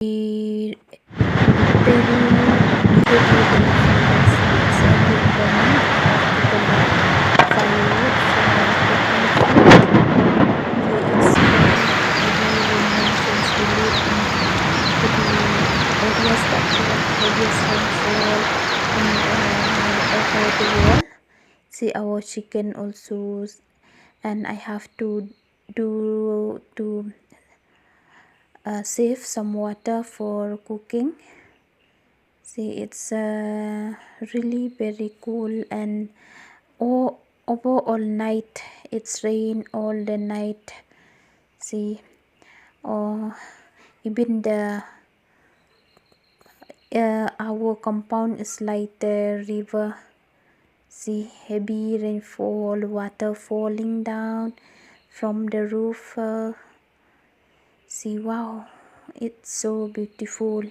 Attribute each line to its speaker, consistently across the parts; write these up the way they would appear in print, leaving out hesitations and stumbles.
Speaker 1: very heavy rainfall. It's early in the morning. I have to collect firewood for cooking food. Okay, it's very heavy raining since we live in the areas that get heaviest rainfall in over the world. See our chicken also, and I have to save some water for cooking. See, it's really very cool, and over all night it's rain all the night. See, or even the our compound is like the river. See, heavy rainfall, water falling down from the roof. See, wow, it's so beautiful.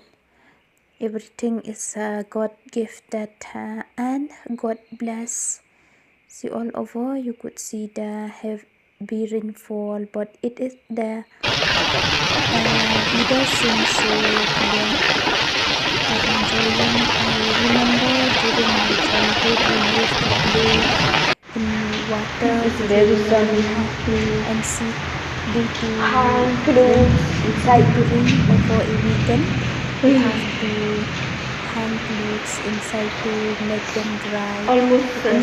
Speaker 1: Everything is God gifted and God bless. See, all over you could see the heavy rainfall, but it is the weather seems so clear. I enjoying. I remember during my childhood we used to play in water
Speaker 2: It's very sunny.
Speaker 1: and sit due to
Speaker 2: Hang clothes inside.
Speaker 1: due to rain over a weekend. We have to hang clothes inside to make them dry.
Speaker 2: Almost
Speaker 1: Because,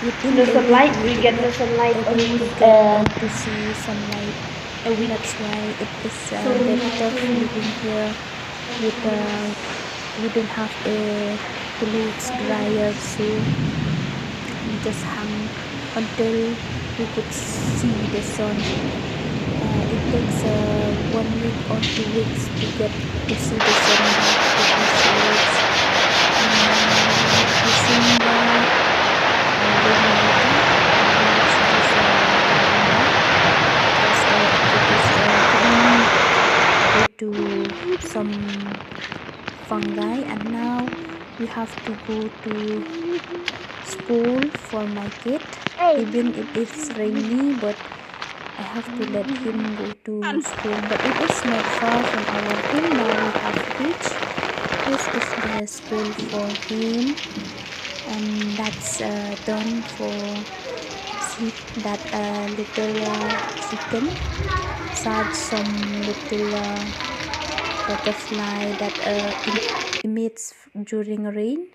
Speaker 1: within
Speaker 2: no
Speaker 1: a
Speaker 2: sunlight.
Speaker 1: week
Speaker 2: We get no sunlight.
Speaker 1: able to
Speaker 2: Almost
Speaker 1: get to see sunlight.
Speaker 2: a week.
Speaker 1: That's why it is
Speaker 2: So
Speaker 1: very tough living here with we don't have a clothes dryer, so we just hang until we could see the sun. It takes 1 week or 2 weeks to get to see the sunlight with these clothes. Using the rain water, it is due to some fungi, and now we have to go to school for my kid. Even if it's rainy, but I have to let him go to school. But it is not far from our home. Now we have reached. This is the school for him, and that's done for see that little chicken. Such some little butterfly that emits during rain.